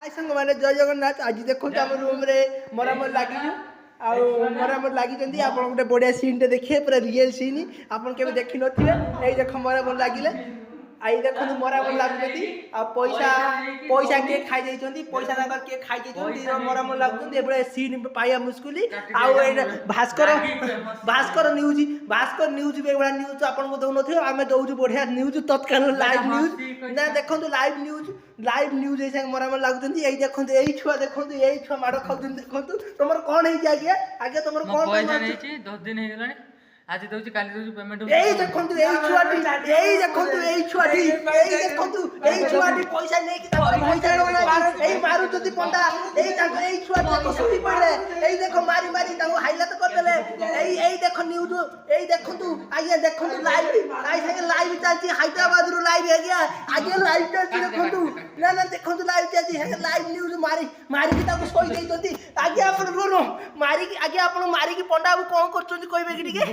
सांग मैंने जय जगन्नाथ आज देखो आम रूम रे मरामत लगी मरामत लगी आप गोटे बढ़िया सीन टे देखिए पूरा रियल सीन आपन के देखी नथिबे ए देख मरामत लागिले आई देखो मरामत लागुछंती आ पैसा पैसा के खाई जाइछंती पैसा ताकर के खाई जाइछंती मरामत लागुछंती एबळे सीन पाइया मुस्कुली आ भास्कर न्यूज बेबड़ा न्यूज आपन को दउ नथियो आमे दउछु बढ़िया न्यूज तत्काल लाइव न्यूज ना देखंतु लाइव न्यूज ऐसा मरामत लागुछंती एई देखंतु एई छुआ माड़ खाउछंती देखंतु तमर कोन हे जागिया आगे तमर कोन पैसा नेछि 10 दिन हे गेलानी आज दउछि काली दउछि पेमेंट एई देखंतु एई छुआटी पैसा नै कि पैसा एई मारू जति पंडा एई छुआटी को सुनी पड़ले एई देखो मारी ताको हाइलाइट कर देले एई देखो न्यूज एई देखंतु आगे देखंतु लाइव आई संगे लाइव चलती हैदराबाद रो लाइव हे गया आगे लाइव चलती देखंतु ना देखंतु लाइव चलती है लाइव न्यूज मारी कि ताको सोई देई जति आगे आपण रो मारी कि आगे आपण मारी कि पंडा कोन करचोंती कहबे कि ठीक है